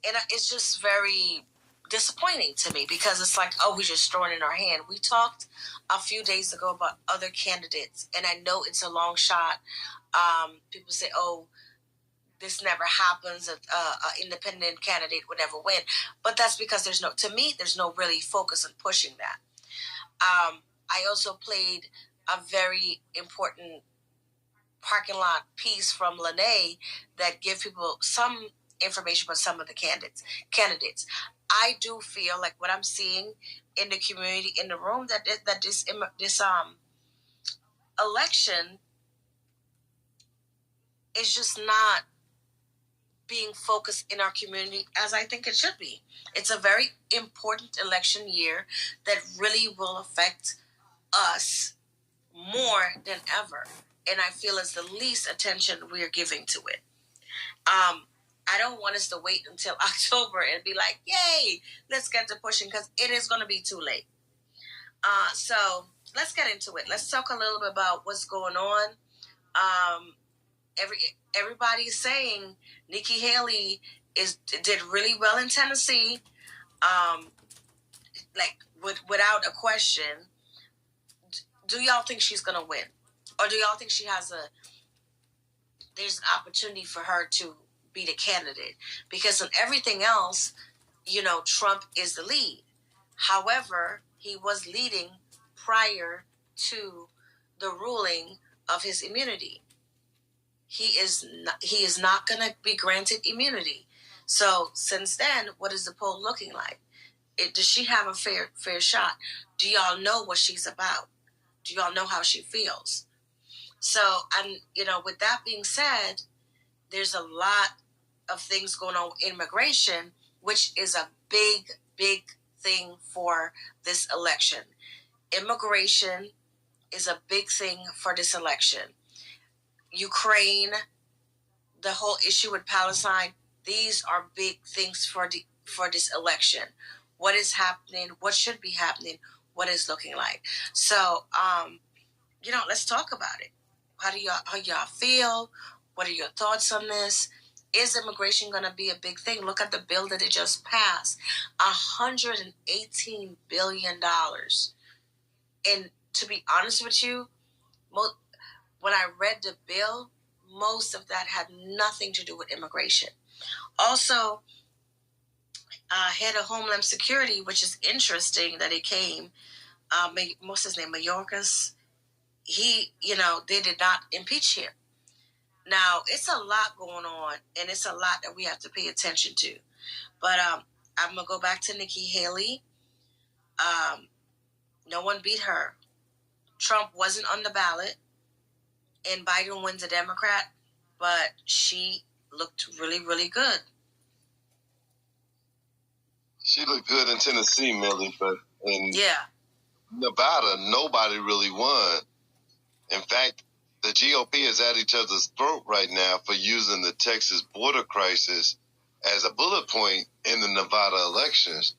And it's just very disappointing to me because it's like, oh, we just throwing it in our hand. We talked a few days ago about other candidates, and I know it's a long shot. People say, oh, this never happens. An independent candidate would never win. But that's because there's no really focus on pushing that. I also played a very important parking lot piece from Lene that give people some information about some of the candidates. I do feel like what I'm seeing in the community, in the room, that this election is just not being focused in our community as I think it should be. It's a very important election year that really will affect us more than ever. And I feel it's the least attention we're giving to it. I don't want us to wait until October and be like, yay, let's get to pushing, because it is going to be too late. So let's get into it. Let's talk a little bit about what's going on. Everybody's saying Nikki Haley did really well in Tennessee, without a question. Do y'all think she's gonna win, or do y'all think there's an opportunity for her to be the candidate? Because on everything else, Trump is the lead. However, he was leading prior to the ruling of his immunity. He is not going to be granted immunity. So since then, what is the poll looking like? Does she have a fair shot? Do y'all know what she's about? Do y'all know how she feels? So, with that being said, there's a lot of things going on with immigration, which is a big, big thing for this election. Immigration is a big thing for this election. Ukraine, the whole issue with Palestine, these are big things for this election. What is happening? What should be happening? What is looking like? So, let's talk about it. How y'all feel? What are your thoughts on this? Is immigration going to be a big thing? Look at the bill that it just passed. $118 billion. And to be honest with you, when I read the bill, most of that had nothing to do with immigration. Also, head of Homeland Security, which is interesting that it came, what's his name, Mayorkas, they did not impeach him. Now, it's a lot going on, and it's a lot that we have to pay attention to. But I'm going to go back to Nikki Haley. No one beat her. Trump wasn't on the ballot, and Biden wins a Democrat, but she looked really, really good. She looked good in Tennessee, Millie, but in Nevada, nobody really won. In fact, the GOP is at each other's throat right now for using the Texas border crisis as a bullet point in the Nevada elections.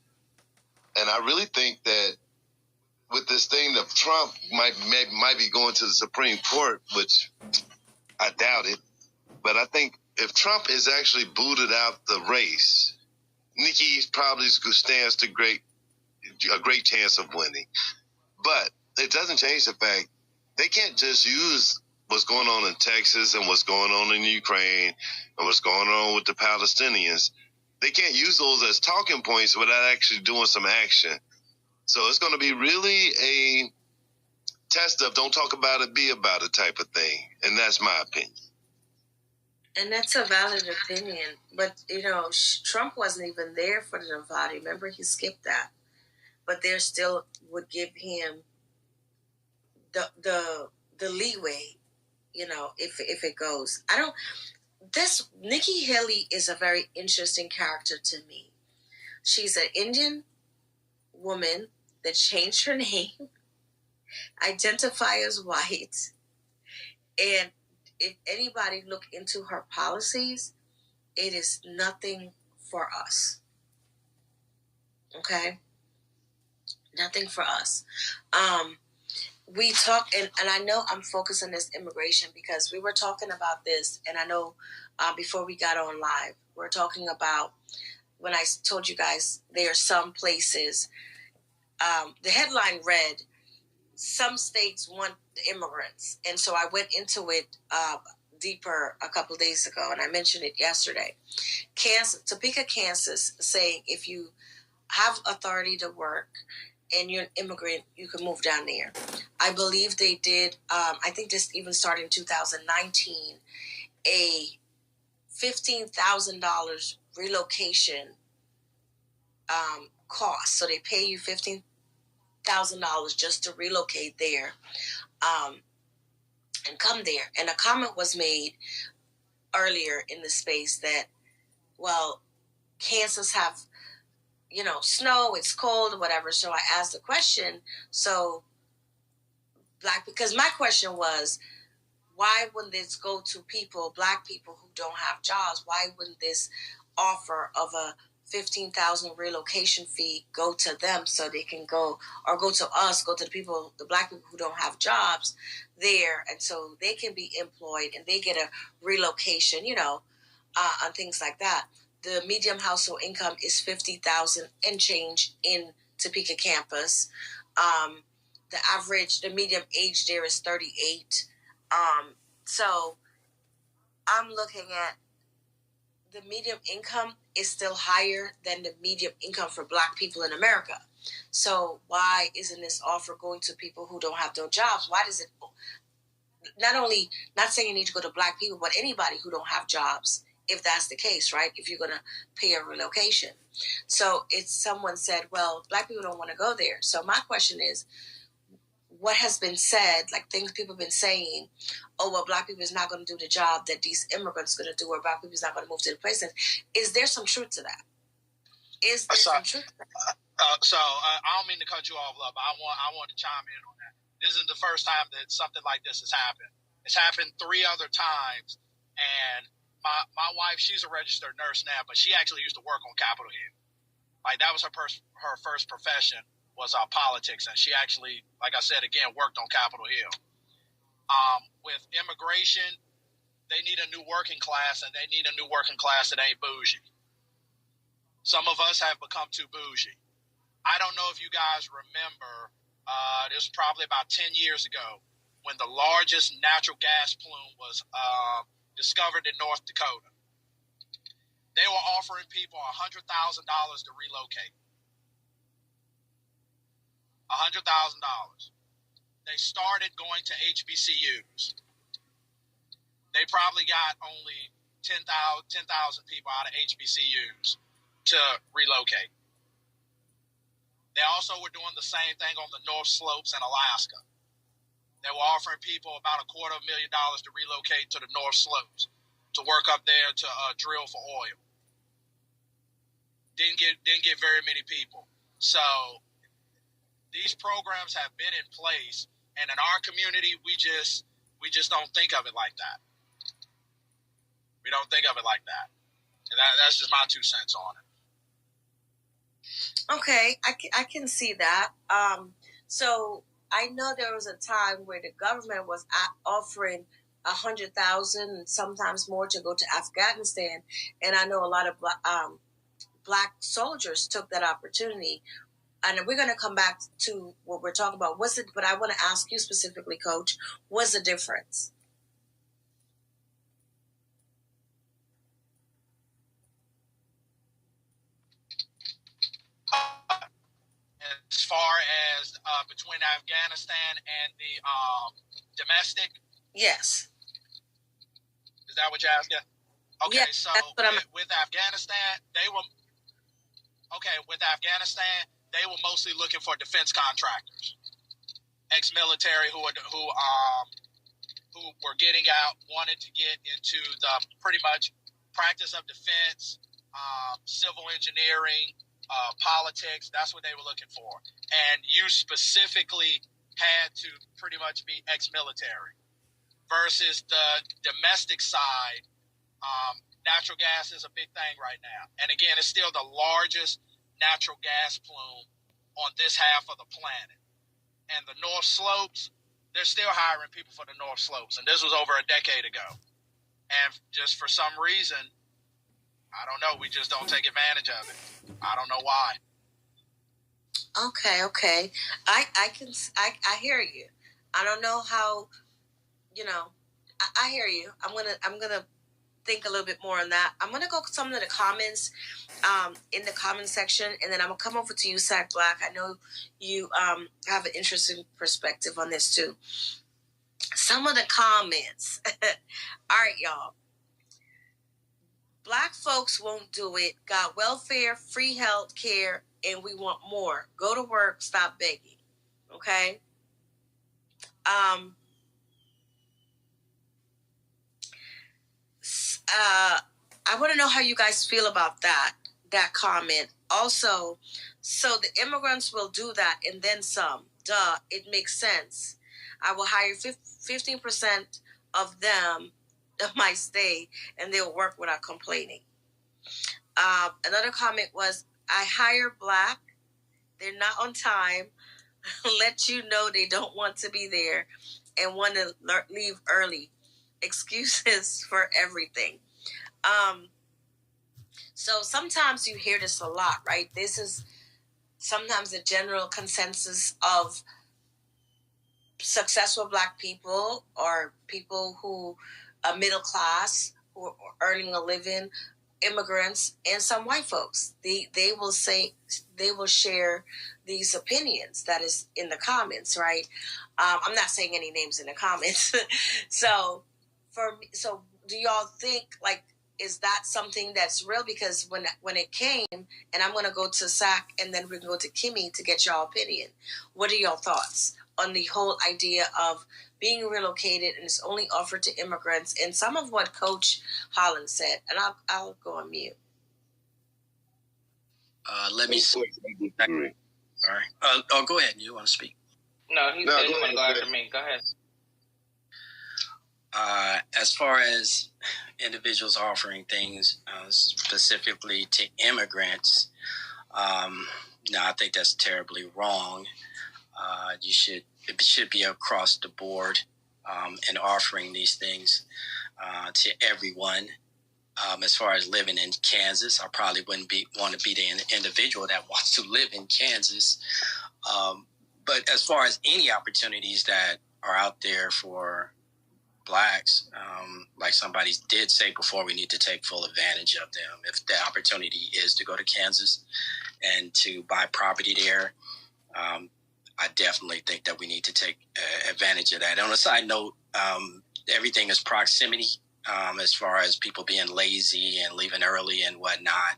And I really think that with this thing that Trump might be going to the Supreme Court, which I doubt it, but I think if Trump is actually booted out the race, Nikki probably stands a great chance of winning. But it doesn't change the fact they can't just use what's going on in Texas and what's going on in Ukraine and what's going on with the Palestinians. They can't use those as talking points without actually doing some action. So it's going to be really a test of don't talk about it, be about it type of thing. And that's my opinion. And that's a valid opinion. But, Trump wasn't even there for the Nevada. Remember, he skipped that. But they still would give him the leeway, if it goes. Nikki Haley is a very interesting character to me. She's an Indian woman that changed her name, identify as white, and if anybody look into her policies, it is nothing for us. Okay? Nothing for us. we talk, and I know I'm focused on this immigration because we were talking about this, and I know before we got on live, we're talking about when I told you guys there are some places. The headline read, "Some states want the immigrants," and so I went into it deeper a couple of days ago, and I mentioned it yesterday. Topeka, Kansas, saying if you have authority to work and you're an immigrant, you can move down there. I believe they did, I think this even started in 2019, a $15,000 relocation cost. So they pay you $15,000 just to relocate there and come there. And a comment was made earlier in the space that, well, Kansas have, snow, it's cold, whatever. So I asked the question, because my question was, why wouldn't this go to Black people who don't have jobs? Why wouldn't this offer of a $15,000 relocation fee go to them so they can go, or go to us, go to the Black people who don't have jobs there, and so they can be employed and they get a relocation, and things like that. The median household income is $50,000 and change in Topeka campus. The median age there is 38. So I'm looking at the median income is still higher than the median income for Black people in America. So why isn't this offer going to people who don't have no jobs? Why does it not saying you need to go to Black people, but anybody who don't have jobs, if that's the case, right? If you're going to pay a relocation. So someone said, well, Black people don't want to go there. So my question is, what has been said, like things people have been saying, oh, well, Black people is not going to do the job that these immigrants are going to do, or Black people is not going to move to the places. Is there some truth to that? Is there some truth to that? I don't mean to cut you off, love, but I want to chime in on that. This isn't the first time that something like this has happened. It's happened 3 other times, and my wife, she's a registered nurse now, but she actually used to work on Capitol Hill. Like, that was her first profession, was politics, and she actually, like I said again, worked on Capitol Hill. With immigration, they need a new working class, and they need a new working class that ain't bougie. Some of us have become too bougie. I don't know if you guys remember, this was probably about 10 years ago, when the largest natural gas plume was discovered in North Dakota. They were offering people $100,000 to relocate. $100,000. They started going to HBCUs. They probably got only 10,000 people out of HBCUs to relocate. They also were doing the same thing on the North Slopes in Alaska. They were offering people about $250,000 to relocate to the North Slopes, to work up there to drill for oil. Didn't get very many people. So these programs have been in place, and in our community, we just don't think of it like that. We don't think of it like that. And that's just my 2 cents on it. Okay, I can see that. So I know there was a time where the government was offering 100,000 and sometimes more to go to Afghanistan, and I know a lot of Black soldiers took that opportunity. And we're going to come back to what we're talking about. But I want to ask you specifically, Coach, what's the difference? As far as between Afghanistan and the domestic? Yes. Is that what you're asking? Okay, yes, so with Afghanistan, they were mostly looking for defense contractors, ex-military who were getting out, wanted to get into the pretty much practice of defense, civil engineering, politics. That's what they were looking for. And you specifically had to pretty much be ex-military. Versus the domestic side, natural gas is a big thing right now. And again, it's still the largest natural gas plume on this half of the planet. And the North Slopes, they're still hiring people for the North Slopes, and this was over a decade ago. And just for some reason, I don't know, we just don't take advantage of it. I don't know why. Okay. I hear you. I don't know how, I hear you. I'm gonna think a little bit more on that. I'm gonna go some of the comments in the comment section, and then I'm gonna come over to you, Sack Black. I know you have an interesting perspective on this too. Some of the comments. All right, y'all. Black folks won't do it. Got welfare, free health care, and we want more. Go to work, stop begging. Okay? I want to know how you guys feel about that comment. Also, so the immigrants will do that and then some. Duh, it makes sense. I will hire 15% of them that might stay, and they'll work without complaining. Another comment was, I hire Black. They're not on time. Let you know they don't want to be there and want to leave early. Excuses for everything. So sometimes you hear this a lot, right? This is sometimes the general consensus of successful Black people or people who are middle class, who are earning a living, immigrants, and some white folks. They will say, they will share these opinions that is in the comments, right? I'm not saying any names in the comments. So do y'all think, like, is that something that's real? Because when it came, and I'm going to go to Sack and then we're going to go to Kimmy to get y'all opinion. What are y'all thoughts on the whole idea of being relocated and it's only offered to immigrants, and some of what Coach Holland said? And I'll go on mute. Let me see. All right. Go ahead. You want to speak? No, he said he want to go after me. Go ahead. As far as individuals offering things specifically to immigrants, no, I think that's terribly wrong. It should be across the board in offering these things to everyone. As far as living in Kansas, I probably wouldn't want to be the individual that wants to live in Kansas. But as far as any opportunities that are out there for Blacks, like somebody did say before, we need to take full advantage of them. If the opportunity is to go to Kansas and to buy property there, I definitely think that we need to take advantage of that. On a side note, everything is proximity. As far as people being lazy and leaving early and whatnot,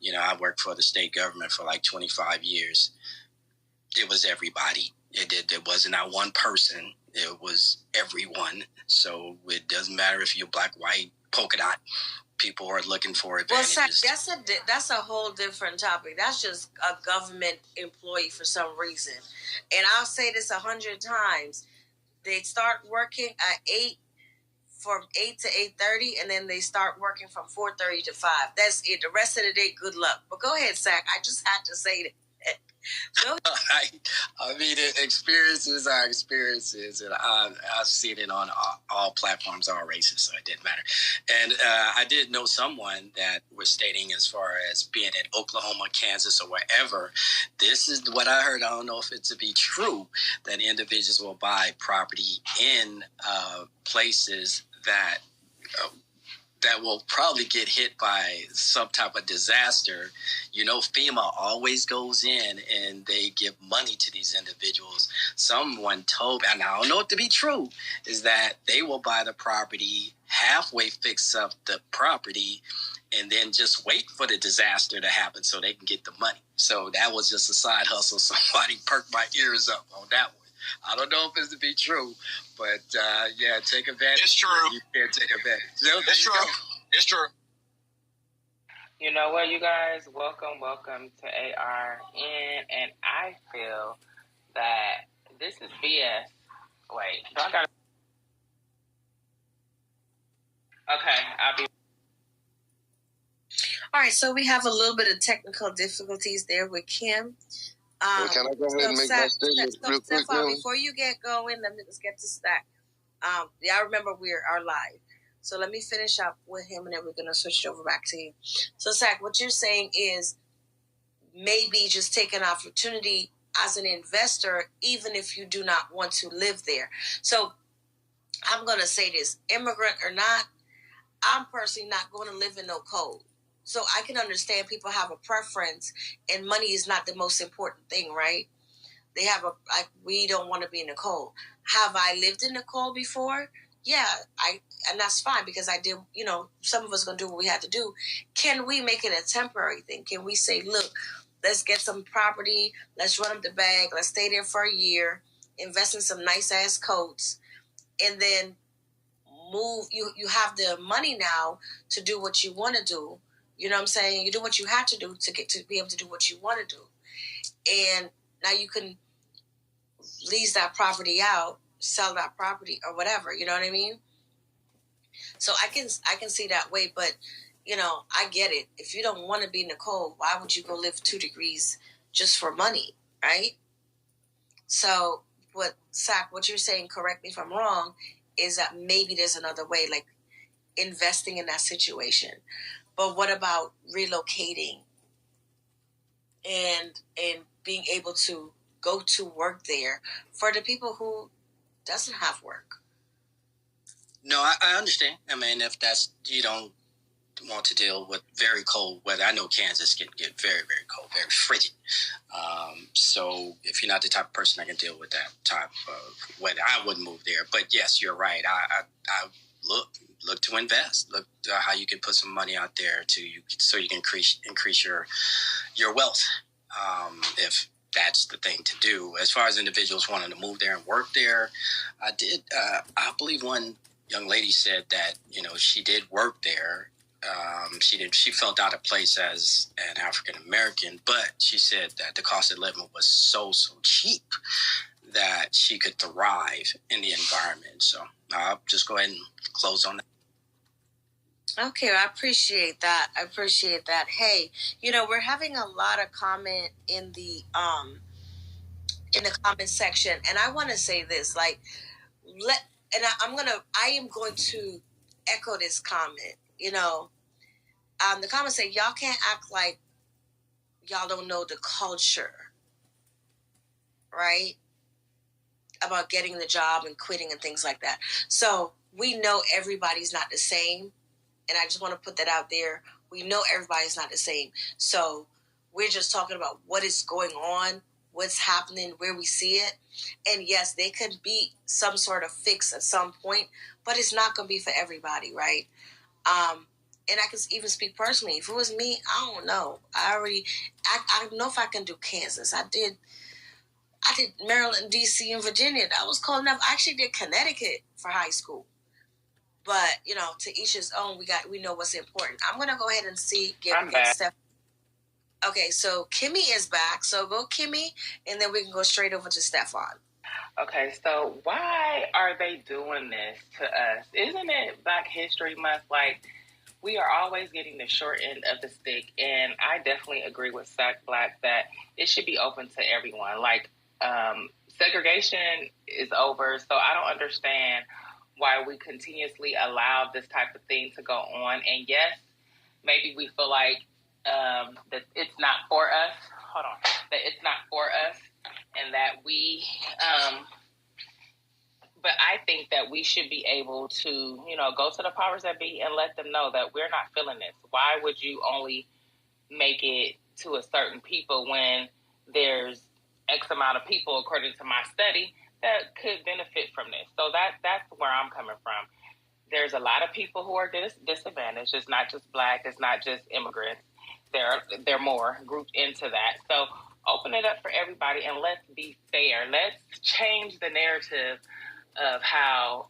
I worked for the state government for like 25 years. It was everybody. It wasn't not one person. It was everyone. So it doesn't matter if you're Black, white, polka dot. People are looking for advantages. Well, that's a whole different topic. That's just a government employee for some reason. And I'll say this 100 times. They start working at 8, from 8 to 8:30, and then they start working from 4:30 to 5. That's it. The rest of the day, good luck. But go ahead, Sack. I just had to say that. I mean, experiences are experiences, and I've seen it on all platforms, all races, so it didn't matter. And I did know someone that was stating, as far as being in Oklahoma, Kansas, or wherever, this is what I heard. I don't know if it's to be true, that individuals will buy property in places that will probably get hit by some type of disaster. FEMA always goes in and they give money to these individuals. Someone told me, and I don't know it to be true, is that they will buy the property, halfway fix up the property, and then just wait for the disaster to happen so they can get the money. So that was just a side hustle. Somebody perked my ears up on that one. I don't know if it's to be true, but yeah, take advantage. It's true. You can't take advantage. It's true. It's true. You know what, you guys? Welcome to ARN, and I feel that this is BS. Wait, so I gotta. Okay, I'll be. All right, so we have a little bit of technical difficulties there with Kim. Can I go ahead and make my statement real quick, Millie? Before you get going, let's get to Stack. I remember we are live. So let me finish up with him, and then we're going to switch it over back to you. So, Stack, what you're saying is maybe just take an opportunity as an investor, even if you do not want to live there. So I'm going to say this, immigrant or not, I'm personally not going to live in no cold. So I can understand people have a preference, and money is not the most important thing, right? They have we don't want to be in the cold. Have I lived in the cold before? Yeah, and that's fine because I did, some of us going to do what we had to do. Can we make it a temporary thing? Can we say, look, let's get some property, let's run up the bag, let's stay there for a year, invest in some nice ass coats, and then move. You have the money now to do what you want to do. You know what I'm saying? You do what you had to do to be able to do what you want to do. And now you can lease that property out, sell that property or whatever. You know what I mean? So I can see that way, but I get it. If you don't want to be in the cold, why would you go live 2 degrees just for money, right? So what you're saying, correct me if I'm wrong, is that maybe there's another way, like investing in that situation. But what about relocating and being able to go to work there for the people who doesn't have work? No, I understand. I mean, if you don't want to deal with very cold weather, I know Kansas can get very, very cold, very frigid. So if you're not the type of person that can deal with that type of weather, I wouldn't move there. But yes, you're right. I look to invest. Look to how you can put some money out there so you can increase your wealth. If that's the thing to do. As far as individuals wanting to move there and work there, I believe one young lady said that she did work there. She felt out of place as an African American, but she said that the cost of living was so cheap that she could thrive in the environment. So I'll just go ahead and close on that. Okay, I appreciate that. Hey, we're having a lot of comment in the comment section, and I want to say this, I am going to echo this comment. The comments say, y'all can't act like y'all don't know the culture, right? About getting the job and quitting and things like that. So we know everybody's not the same. And I just want to put that out there. We know everybody's not the same. So we're just talking about what is going on, what's happening, where we see it. And yes, there could be some sort of fix at some point, but it's not going to be for everybody, right? And I can even speak personally. If it was me, I don't know. I don't know if I can do Kansas. I did Maryland, D.C., and Virginia. That was cold enough. I actually did Connecticut for high school. But, to each his own, we know what's important. I'm going to go ahead and get Steph. Okay, so Kimmy is back. So go Kimmy, and then we can go straight over to Stefan. Okay, so why are they doing this to us? Isn't it Black History Month? We are always getting the short end of the stick, and I definitely agree with Sack Black that it should be open to everyone. Segregation is over, so I don't understand why we continuously allow this type of thing to go on. And yes, maybe we feel like that it's not for us. That it's not for us, and that we. But I think that we should be able to, go to the powers that be and let them know that we're not feeling this. Why would you only make it to a certain people when there's X amount of people, according to my study, that could benefit from this? So that's where I'm coming from. There's a lot of people who are disadvantaged. It's not just Black. It's not just immigrants. They're more grouped into that. So open it up for everybody and let's be fair. Let's change the narrative of how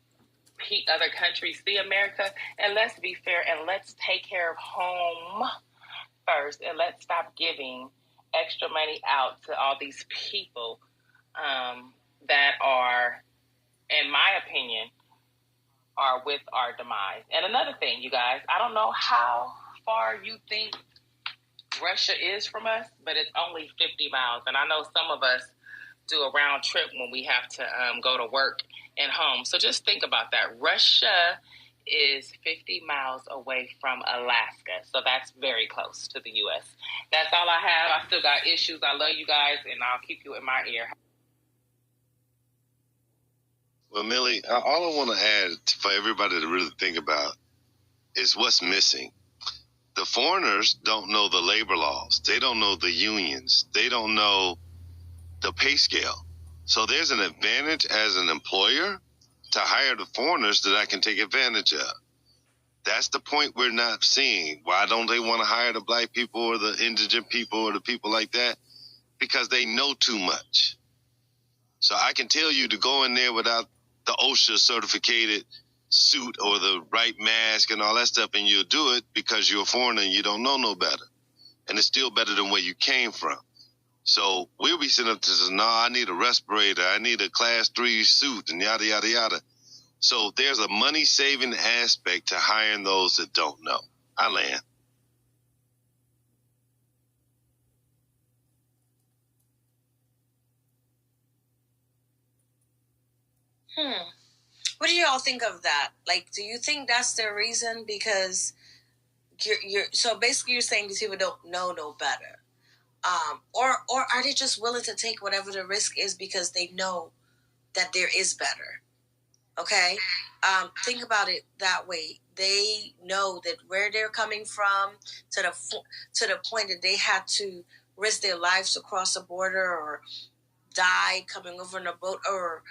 other countries see America, and let's be fair and let's take care of home first, and let's stop giving extra money out to all these people that are, in my opinion, are with our demise. And another thing, you guys, I don't know how far you think Russia is from us, but it's only 50 miles. And I know some of us do a round trip when we have to go to work and home. So just think about that. Russia is 50 miles away from Alaska. So that's very close to the U.S. That's all I have. I still got issues. I love you guys, and I'll keep you in my ear. Well, Millie, all I want to add for everybody to really think about is what's missing. The foreigners don't know the labor laws. They don't know the unions. They don't know the pay scale. So there's an advantage as an employer to hire the foreigners that I can take advantage of. That's the point we're not seeing. Why don't they want to hire the black people or the indigent people or the people like that? Because they know too much. So I can tell you to go in there without the OSHA certificated suit or the right mask and all that stuff, and you'll do it because you're a foreigner and you don't know no better. And it's still better than where you came from. So we'll be sitting up to say, no, I need a respirator, I need a class 3 suit, and yada, yada, yada. So there's a money-saving aspect to hiring those that don't know. I land. What do y'all think of that? Like, do you think that's the reason? Because you're so basically you're saying these people don't know no better. Or are they just willing to take whatever the risk is because they know that there is better? Okay? Think about it that way. They know that where they're coming from to the point that they had to risk their lives to cross a border or die coming over in a boat, or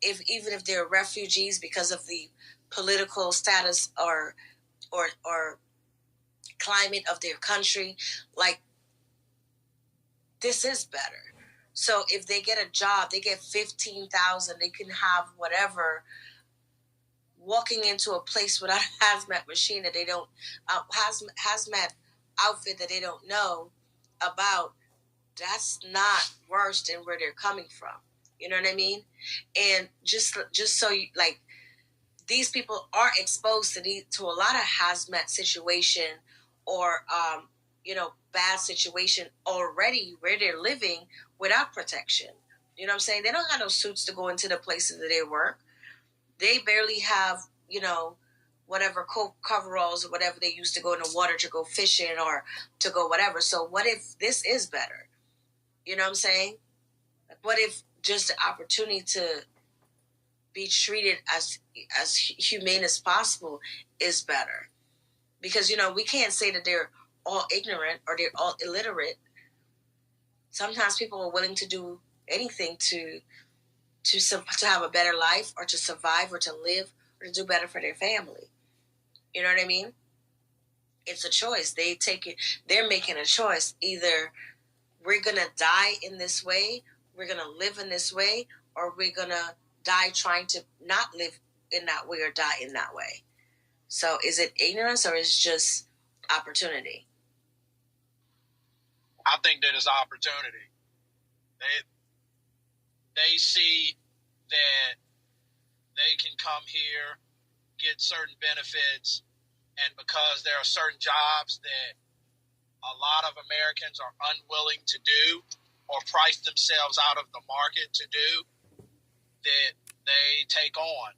even if they're refugees because of the political status or climate of their country, like, this is better. So if they get a job, they get $15,000, they can have whatever. Walking into a place without a hazmat machine that they don't, hazmat outfit that they don't know about, that's not worse than where they're coming from. You know what I mean? And just so you, like, these people are exposed to a lot of hazmat situation or bad situation already where they're living without protection. You know what I'm saying? They don't have no suits to go into the places that they work. They barely have, whatever coveralls or whatever they used to go in the water to go fishing or to go whatever. So what if this is better? You know what I'm saying? What if just the opportunity to be treated as humane as possible is better? Because, we can't say that they're all ignorant or they're all illiterate. Sometimes people are willing to do anything to have a better life or to survive or to live or to do better for their family. You know what I mean? It's a choice. They take it. They're making a choice. Either we're going to die in this way, we're going to live in this way, or we're going to die trying to not live in that way or die in that way. So is it ignorance or is it just opportunity? I think that it's opportunity. They see that they can come here, get certain benefits, and because there are certain jobs that a lot of Americans are unwilling to do or price themselves out of the market to do, that they take on.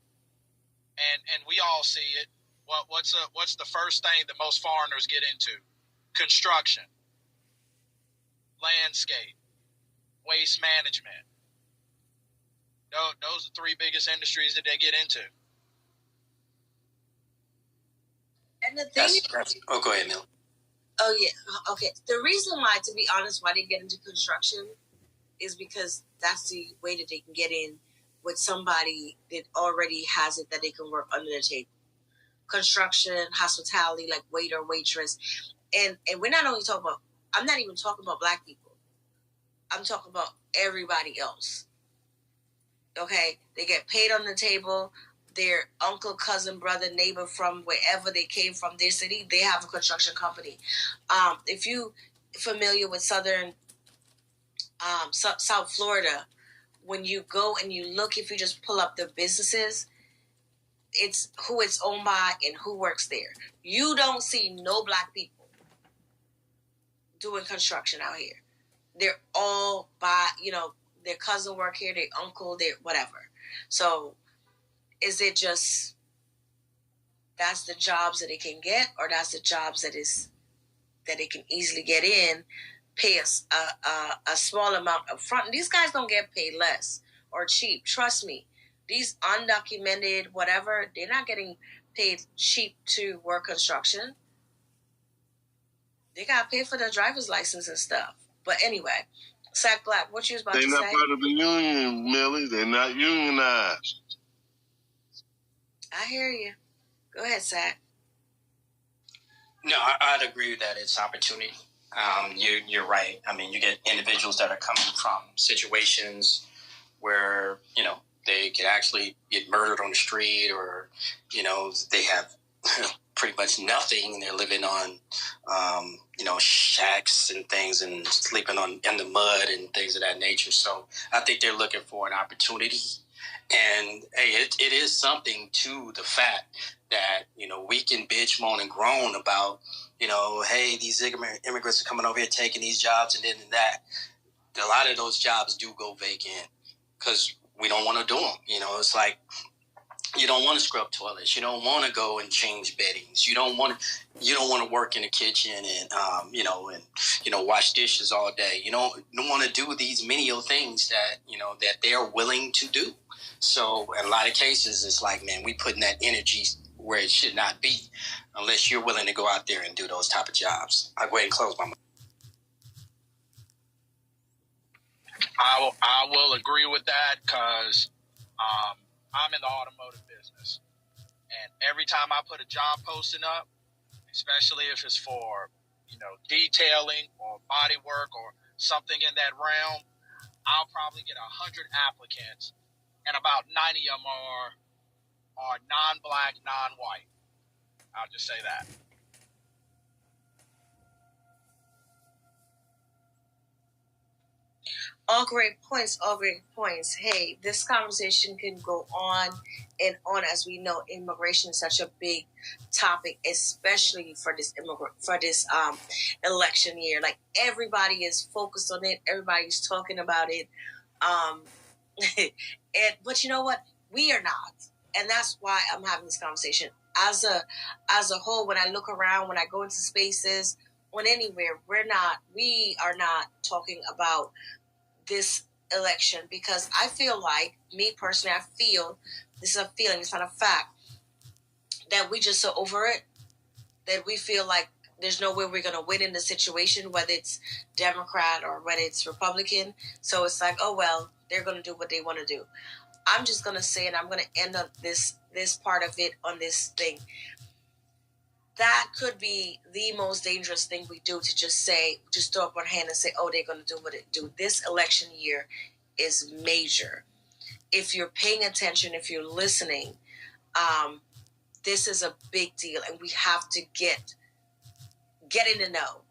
And we all see it. What's the first thing that most foreigners get into? Construction, landscape, waste management. Those are 3 biggest industries that they get into. And the thing go ahead, Mel. Oh, yeah. Okay. The reason why, to be honest, why they get into construction is because that's the way that they can get in with somebody that already has it that they can work under the table. Construction, hospitality, like waiter, waitress. And we're not only talking about, I'm not even talking about black people. I'm talking about everybody else. Okay? They get paid on the table. Their uncle, cousin, brother, neighbor from wherever they came from, their city, they have a construction company. If you familiar with South Florida, when you go and you look, if you just pull up the businesses, it's who it's owned by and who works there. You don't see no black people. doing construction out here. They're all by, their cousin work here, their uncle, their whatever. So is it just that's the jobs that they can get, or that's the jobs that they can easily get in, pay a small amount up front? And these guys don't get paid less or cheap. Trust me. These undocumented, whatever, they're not getting paid cheap to work construction. They got to pay for their driver's license and stuff. But anyway, Sack Black, what you was about to say? They're not part of the union, Millie. They're not unionized. I hear you. Go ahead, Sack. No, I'd agree that it's opportunity. You're right. I mean, you get individuals that are coming from situations where, they could actually get murdered on the street, or, they have pretty much nothing. They're living on, shacks and things, and sleeping in the mud and things of that nature. So I think they're looking for an opportunity. And, hey, it is something to the fact that, we can bitch, moan, and groan about, hey, these immigrants are coming over here taking these jobs and this and that. A lot of those jobs do go vacant because we don't want to do them. It's like you don't want to scrub toilets. You don't want to go and change beddings. You don't want to work in the kitchen and wash dishes all day. You don't want to do these menial things that that they're willing to do. So in a lot of cases, it's like, man, we putting that energy where it should not be, unless you're willing to go out there and do those type of jobs. I'll go ahead and close my mouth. I will agree with that because I'm in the automotive business. And every time I put a job posting up, especially if it's for, detailing or body work or something in that realm, I'll probably get 100 applicants, and about 90 of them are non-black, non-white. I'll just say that. All great points, all great points. Hey, this conversation can go on and on. As we know, immigration is such a big topic, especially for this election year. Like, everybody is focused on it. Everybody's talking about it. But you know what? We are not. And that's why I'm having this conversation. As a whole, when I look around, when I go into spaces, when anywhere, we are not talking about this election, because I feel like, me personally, I feel, this is a feeling, it's not a fact, that we just so over it, that we feel like there's no way we're going to win in the situation, whether it's Democrat or whether it's Republican. So it's like, oh, well, they're going to do what they want to do. I'm just going to say, and I'm going to end up this part of it on this thing. That could be the most dangerous thing we do, to just throw up our hand and say, oh, they're going to do what they do. This election year is major. If you're paying attention, if you're listening, this is a big deal, and we have to get in the know,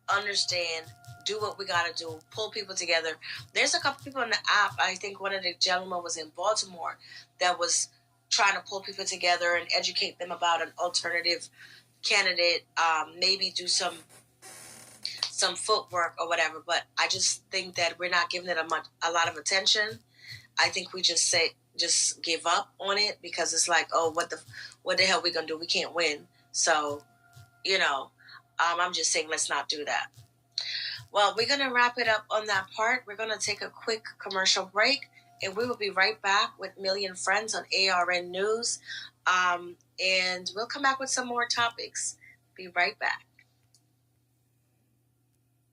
understand, do what we got to do, pull people together. There's a couple people on the app. I think one of the gentlemen was in Baltimore that was trying to pull people together and educate them about an alternative candidate, maybe do some footwork or whatever. But I just think that we're not giving it a lot of attention. I think we just give up on it, because it's like, oh, what the hell are we gonna do? We can't win. So, I'm just saying, let's not do that. Well, we're gonna wrap it up on that part. We're gonna take a quick commercial break, and we will be right back with Millie and Friends on ARN News. And we'll come back with some more topics. Be right back.